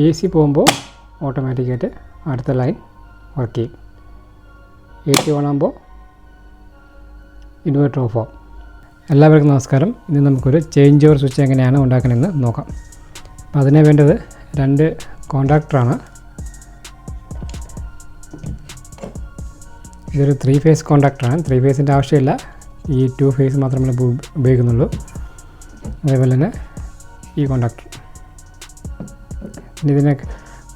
A C പോകുമ്പോൾ ഓട്ടോമാറ്റിക്കായിട്ട് അടുത്ത ലൈൻ വർക്ക് ചെയ്യും. എ സി ഓണാകുമ്പോൾ ഇൻവെർട്ടർ ഓഫ് ആവും. എല്ലാവർക്കും നമസ്കാരം. ഇന്ന് നമുക്കൊരു ചേഞ്ച് ഓവർ സ്വിച്ച് എങ്ങനെയാണ് ഉണ്ടാക്കണമെന്ന് നോക്കാം. അപ്പോൾ അതിന് വേണ്ടത് 2 കോണ്ടാക്ടറാണ്. ഇതൊരു 3 ഫേസ് കോണ്ടാക്ടറാണ്. 3 ഫേസിൻ്റെ ആവശ്യമില്ല, ഈ 2 ഫേസ് മാത്രമേ ഉപയോഗിക്കുന്നുള്ളൂ. അതേപോലെ തന്നെ ഈ കോണ്ടാക്ടർ. ഇനി ഇതിനെ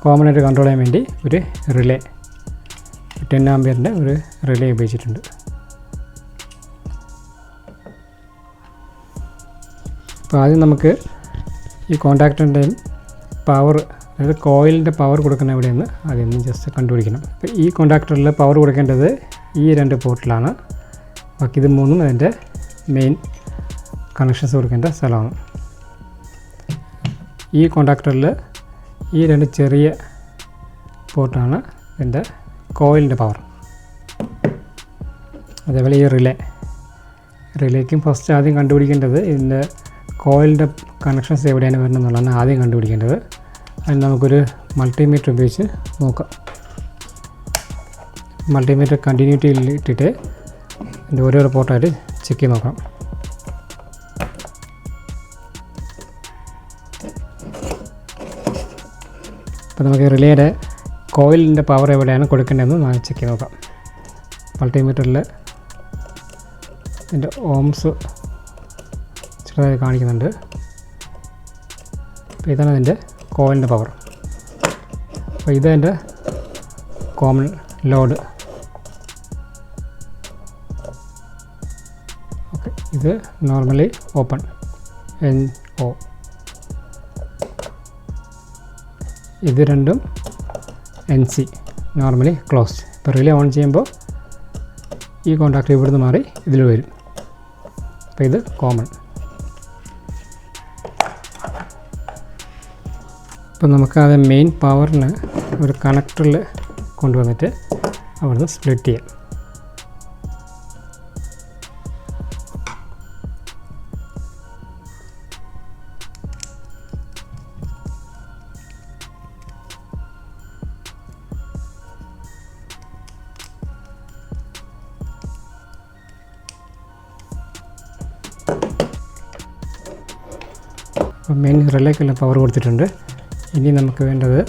കോമൺ ആയിട്ട് കൺട്രോൾ ചെയ്യാൻ വേണ്ടി ഒരു റിലേ 10 ആമ്പിയറിൻ്റെ ഒരു റിലേ ഉപയോഗിച്ചിട്ടുണ്ട്. അപ്പോൾ ആദ്യം നമുക്ക് ഈ കോണ്ടാക്ടറിൻ്റെ പവർ, അതായത് കോയിലിൻ്റെ പവർ കൊടുക്കുന്ന എവിടെയെന്ന് ആദ്യം ജസ്റ്റ് കണ്ടുപിടിക്കണം. അപ്പോൾ ഈ കോണ്ടാക്ടറിൽ പവർ കൊടുക്കേണ്ടത് ഈ 2 പോർട്ടിലാണ്. ബാക്കി ഇത് 3 അതിൻ്റെ മെയിൻ കണക്ഷൻസ് കൊടുക്കേണ്ട സ്ഥലമാണ്. ഈ കോണ്ടാക്ടറിൽ ഈ 2 ചെറിയ പോർട്ടാണ് ഇതിൻ്റെ കോയിലിൻ്റെ പവർ. അതേപോലെ ഈ റിലേക്കും ഫസ്റ്റ് ആദ്യം കണ്ടുപിടിക്കേണ്ടത് ഇതിൻ്റെ കോയിലിൻ്റെ കണക്ഷൻസ് എവിടെയാണ് വരുന്നത് എന്നുള്ളതാണ് ആദ്യം കണ്ടുപിടിക്കേണ്ടത്. അതിന് നമുക്കൊരു മൾട്ടിമീറ്റർ ഉപയോഗിച്ച് നോക്കാം. മൾട്ടിമീറ്റർ കണ്ടിന്യൂറ്റിയിൽ ഇട്ടിട്ട് ഇതിൻ്റെ ഓരോരോ പോർട്ടായിട്ട് ചെക്ക് ചെയ്ത് നോക്കാം. അപ്പോൾ നമുക്ക് റിലേയുടെ കോയിലിൻ്റെ പവർ എവിടെയാണ് കൊടുക്കേണ്ടതെന്ന് നമുക്ക് ചെക്ക് ചെയ്ത് നോക്കാം. മൾട്ടിമീറ്ററിൽ ഇതിൻ്റെ ഓംസ് ചെറുതായി കാണിക്കുന്നുണ്ട്. അപ്പോൾ ഇതാണ് അതിൻ്റെ കോയിലിൻ്റെ പവർ. അപ്പോൾ ഇതെൻ്റെ കോമൺ ലോഡ്. ഓക്കെ, ഇത് നോർമലി ഓപ്പൺ NO. ഇത് രണ്ടും NC, നോർമലി ക്ലോസ്ഡ്. ഇപ്പോൾ റിലേ ഓൺ ചെയ്യുമ്പോൾ ഈ കോണ്ടാക്ട് ഇവിടുന്ന് മാറി ഇതിൽ വരും. അപ്പോൾ ഇത് കോമൺ. അപ്പോൾ നമുക്ക് അത് മെയിൻ പവറിന് ഒരു കണക്ടറിൽ കൊണ്ടുവന്നിട്ട് അവിടുന്ന് സ്പ്ലിറ്റ് ചെയ്യാം. അപ്പോൾ മെയിൻ റിലേക്കെല്ലാം പവർ കൊടുത്തിട്ടുണ്ട്. ഇനി നമുക്ക് വേണ്ടത്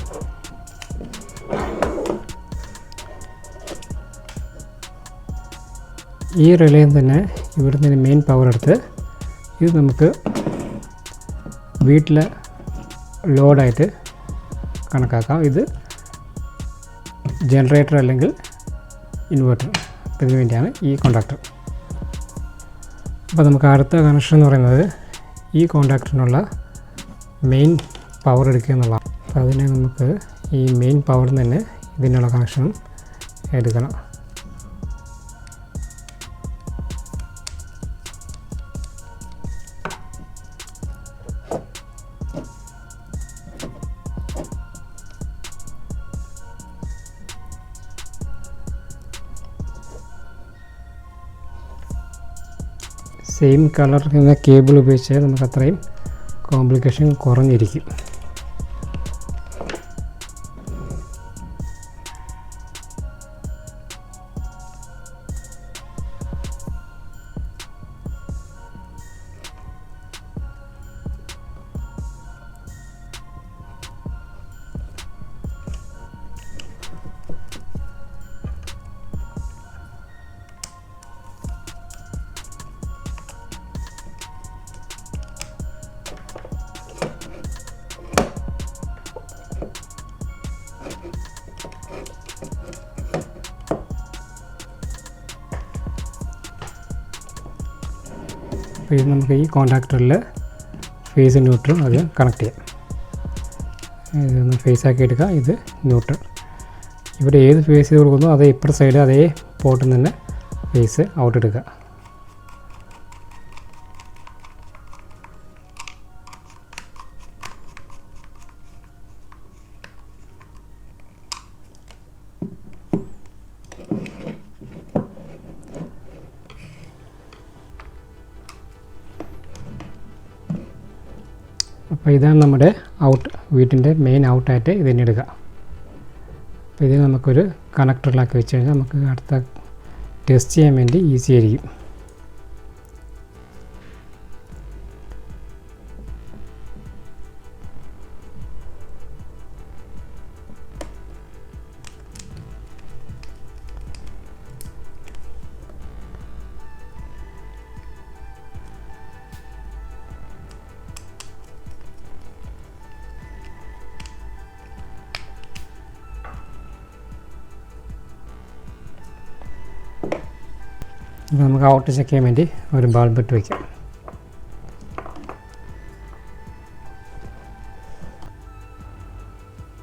ഈ റിലേയിൽ തന്നെ ഇവിടുന്ന് മെയിൻ പവർ എടുത്ത് ഇത് നമുക്ക് വീട്ടിലെ ലോഡായിട്ട് കണക്കാക്കാം. ഇത് ജനറേറ്റർ അല്ലെങ്കിൽ ഇൻവെർട്ടർ, ഇതിനു വേണ്ടിയാണ് ഈ കോണ്ടാക്ടർ. അപ്പോൾ നമുക്ക് അടുത്ത കണക്ഷൻ എന്ന് പറയുന്നത് ഈ കോണ്ടാക്ടറിനുള്ള മെയിൻ പവർ എടുക്കുക എന്നുള്ളതാണ്. അപ്പോൾ അതിനെ നമുക്ക് ഈ മെയിൻ പവറിൽ തന്നെ ഇതിനുള്ള കണക്ഷൻ എടുക്കണം. സെയിം കളർ എന്ന കേബിൾ ഉപയോഗിച്ചാൽ നമുക്ക് അത്രയും കോംപ്ലിക്കേഷൻ കുറഞ്ഞിരിക്കും. അപ്പോൾ ഇത് നമുക്ക് ഈ കോണ്ടാക്ടറിൽ ഫേസ് ന്യൂട്രൽ അത് കണക്ട് ചെയ്യാം. ഇതൊന്ന് ഫേസ് ആക്കി എടുക്കുക. ഇത് ന്യൂട്രൽ. ഇവിടെ ഏത് ഫേസ് ചെയ്ത് കൊടുക്കുന്നു അതേ ഇപ്പുറത്തെ സൈഡ് അതേ പോർട്ടിൽ നിന്ന് തന്നെ ഫേസ് ഔട്ട് എടുക്കുക. അപ്പോൾ ഇതാണ് നമ്മുടെ ഔട്ട്, വീട്ടിൻ്റെ മെയിൻ ഔട്ടായിട്ട് ഇതിനെ എടുക്കുക. അപ്പോൾ ഇത് നമുക്കൊരു കണക്ടറിലാക്കി വെച്ച് കഴിഞ്ഞാൽ നമുക്ക് അടുത്ത ടെസ്റ്റ് ചെയ്യാൻ വേണ്ടി ഈസി ആയിരിക്കും. അപ്പോൾ നമുക്ക് ഔട്ട് ചെക്ക് ചെയ്യാൻ വേണ്ടി ഒരു ബൾബ് ഇട്ട് വയ്ക്കാം.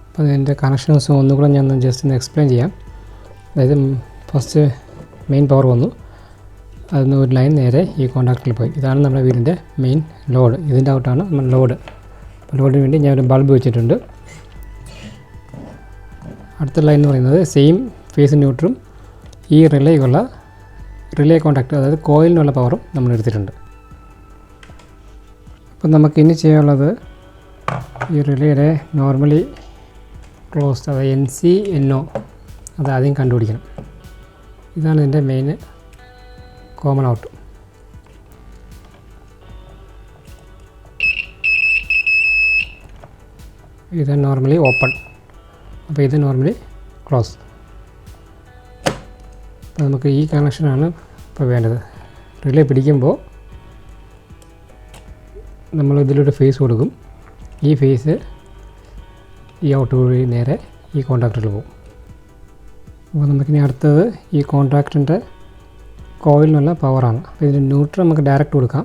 അപ്പോൾ ഇതിൻ്റെ കണക്ഷൻസ് ഒന്നുകൂടെ ഞാൻ ജസ്റ്റ് ഒന്ന് എക്സ്പ്ലെയിൻ ചെയ്യാം. അതായത് ഫസ്റ്റ് മെയിൻ പവർ വന്നു, അതിൽ ഒരു ലൈൻ നേരെ ഈ കോണ്ടാക്റ്റിൽ പോയി. ഇതാണ് നമ്മുടെ വീടിൻ്റെ മെയിൻ ലോഡ്. ഇതിൻ്റെ ഔട്ടാണ് നമ്മൾ ലോഡിന് വേണ്ടി ഞാൻ ഒരു ബൾബ് വെച്ചിട്ടുണ്ട്. അടുത്ത ലൈൻ എന്ന് പറയുന്നത് സെയിം ഫേസ് ന്യൂട്രും ഈ റിലേ കോണ്ടാക്റ്റ്, അതായത് കോയിലിനുള്ള പവറും നമ്മൾ എടുത്തിട്ടുണ്ട്. അപ്പം നമുക്ക് ഇനി ചെയ്യാനുള്ളത് ഈ റിലേയുടെ നോർമലി ക്ലോസ്ഡ്, അതായത് NC NO അത് ആദ്യം കണ്ടുപിടിക്കണം. ഇതാണ് ഇതിൻ്റെ മെയിൻ കോമൺ ഔട്ട്. ഇത് നോർമലി ഓപ്പൺ, അപ്പോൾ ഇത് നോർമലി ക്ലോസ്. അപ്പോൾ നമുക്ക് ഈ കണക്ഷനാണ് ഇപ്പോൾ വേണ്ടത്. റിലേ പിടിക്കുമ്പോൾ നമ്മൾ ഇതിലൊരു ഫേസ് കൊടുക്കും. ഈ ഫേസ് ഈ ഔട്ട് വഴി നേരെ ഈ കോണ്ടാക്ടറിൽ പോകും. അപ്പോൾ നമുക്കിനി അടുത്തത് ഈ കോണ്ടാക്ടറിൻ്റെ കോയിലിനുള്ള പവറാണ്. അപ്പോൾ ഇതിൻ്റെ ന്യൂട്രൽ നമുക്ക് ഡയറക്റ്റ് കൊടുക്കാം,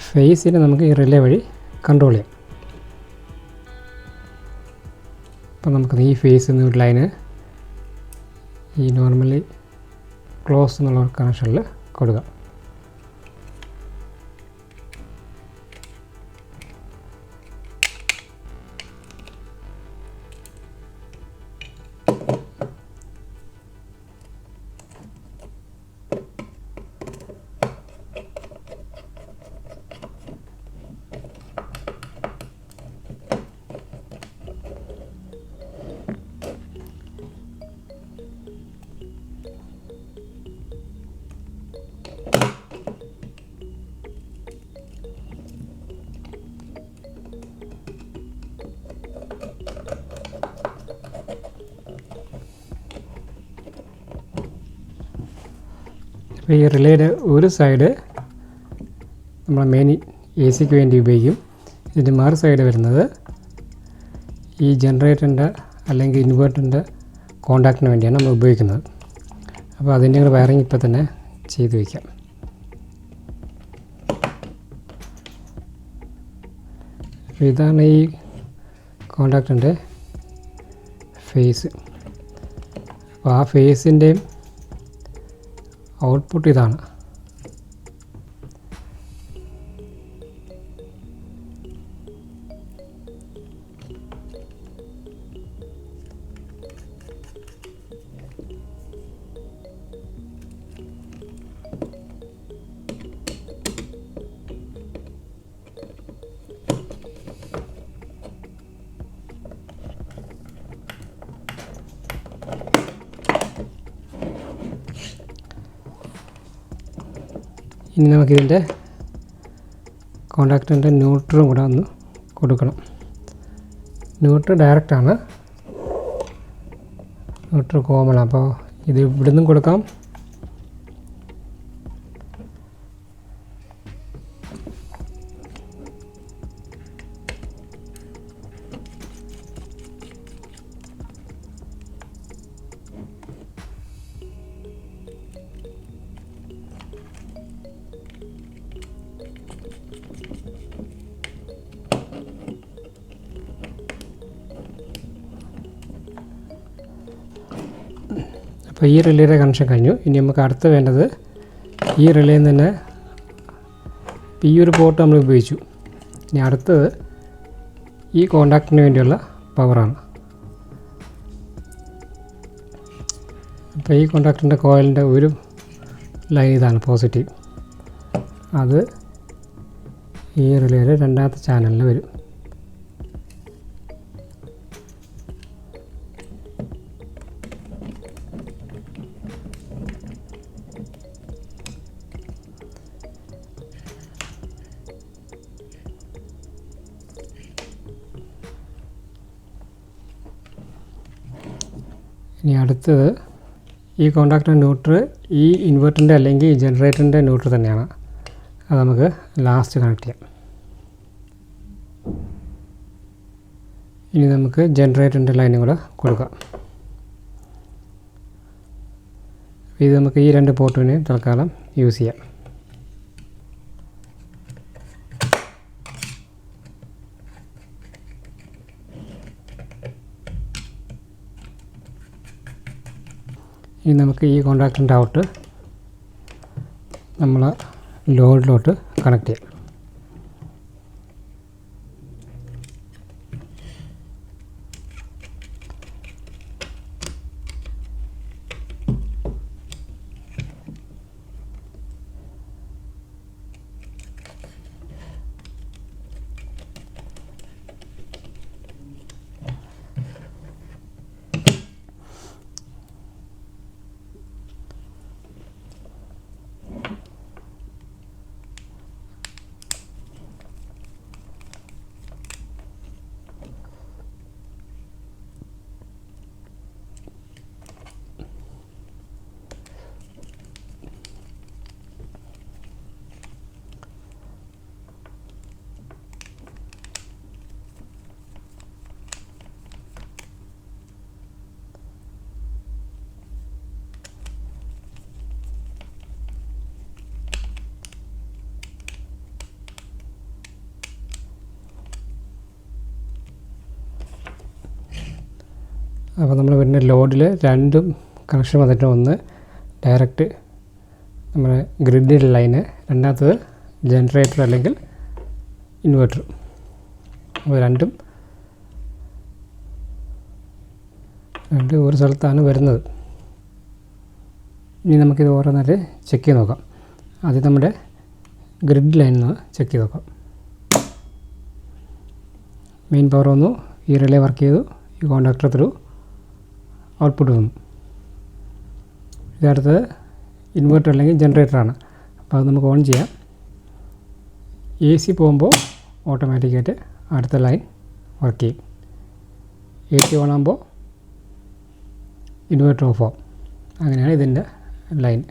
ഫേസിനെ നമുക്ക് ഈ റിലേ വഴി കൺട്രോൾ ചെയ്യാം. അപ്പോൾ നമുക്ക് ഈ ഫേസ് എന്ന ഒരു ലൈന് ഈ നോർമലി ക്ലോസ് എന്നുള്ള കണക്ഷനിൽ കൊടുക്കുക. അപ്പോൾ ഈ റിലേയുടെ ഒരു സൈഡ് നമ്മൾ മെയിൻ AC വേണ്ടി ഉപയോഗിക്കും. ഇതിൻ്റെ മറു സൈഡ് വരുന്നത് ഈ ജനറേറ്ററിൻ്റെ അല്ലെങ്കിൽ ഇൻവേർട്ടറിൻ്റെ കോണ്ടാക്റ്റിന് വേണ്ടിയാണ് നമ്മൾ ഉപയോഗിക്കുന്നത്. അപ്പോൾ അതിൻ്റെ കൂടെ വയറിങ് ഇപ്പോൾ തന്നെ ചെയ്ത് വയ്ക്കാം. അപ്പോൾ ഇതാണ് ഈ കോണ്ടാക്റ്റിൻ്റെ ഫേസ്. അപ്പോൾ ആ ഫേസിൻ്റെയും ഔട്ട്പുട്ട് ഇതാണ്. ഇനി നമുക്കിതിൻ്റെ കോണ്ടാക്റ്റിൻ്റെ ന്യൂട്രലും കൂടെ ഒന്ന് കൊടുക്കണം. ന്യൂട്രൽ ഡയറക്റ്റാണ്, ന്യൂട്രൽ കോമൺ. അപ്പോൾ ഇത് ഇവിടെ നിന്നും കൊടുക്കാം, അപ്പോൾ ഈ റിലേയുടെ കണക്ഷൻ കഴിഞ്ഞു. ഇനി നമുക്ക് അടുത്ത് വേണ്ടത് ഈ റിലേയിൽ നിന്ന് തന്നെ ഈ ഒരു പോർട്ട് നമ്മൾ ഉപയോഗിച്ചു. ഇനി അടുത്തത് ഈ കോണ്ടാക്റ്റിന് വേണ്ടിയുള്ള പവറാണ്. അപ്പോൾ ഈ കോണ്ടാക്റ്റിൻ്റെ കോയിലിൻ്റെ ഒരു ലൈൻ ഇതാണ് പോസിറ്റീവ്, അത് ഈ റിലേയുടെ രണ്ടാമത്തെ ചാനലിൽ വരും. ഇനി അടുത്തത് ഈ കോണ്ടാക്ടർ ന്യൂട്രൽ ഈ ഇൻവെർട്ടറിൻ്റെ അല്ലെങ്കിൽ ഈ ജനറേറ്ററിൻ്റെ ന്യൂട്രൽ തന്നെയാണ്. അത് നമുക്ക് ലാസ്റ്റ് കണക്ട് ചെയ്യാം. ഇനി നമുക്ക് ജനറേറ്ററിൻ്റെ ലൈനും കൂടെ കൊടുക്കാം. ഇത് നമുക്ക് ഈ 2 പോർട്ടിനെയും തൽക്കാലം യൂസ് ചെയ്യാം. ഇനി നമുക്ക് ഈ കോണ്ടാക്ടറിൻ്റെ ഔട്ട് നമ്മൾ ലോഡിലോട്ട് കണക്ട് ചെയ്യാം. അപ്പോൾ നമ്മൾ വരുന്ന ലോഡിൽ 2 കണക്ഷൻ വന്നിട്ട് ഒന്ന് ഡയറക്റ്റ് നമ്മുടെ ഗ്രിഡിൽ ലൈന്, രണ്ടാമത്തത് ജനറേറ്റർ അല്ലെങ്കിൽ ഇൻവെർട്ടർ. അപ്പോൾ രണ്ടും ഒരു സ്ഥലത്താണ് വരുന്നത്. ഇനി നമുക്കിത് ഓരോന്നായിട്ട് ചെക്ക് ചെയ്ത് നോക്കാം. ആദ്യം നമ്മുടെ ഗ്രിഡ് ലൈനിൽ നിന്ന് ചെക്ക് ചെയ്ത് നോക്കാം. മെയിൻ പവർ വന്നു, ഈ റിലേ വർക്ക് ചെയ്തു, ഈ കോണ്ടാക്ടർ ത്രൂ ഔട്ട്പുട്ട് വന്നു. ഇതടുത്തത് ഇൻവെർട്ടർ അല്ലെങ്കിൽ ജനറേറ്ററാണ്. അപ്പോൾ അത് നമുക്ക് ഓൺ ചെയ്യാം. AC പോകുമ്പോൾ ഓട്ടോമാറ്റിക്കായിട്ട് അടുത്ത ലൈൻ വർക്ക് ചെയ്യും. AC ഓൺ ആകുമ്പോൾ ഇൻവെർട്ടർ ഓഫ് ആവും. അങ്ങനെയാണ് ഇതിൻ്റെ ലൈൻ.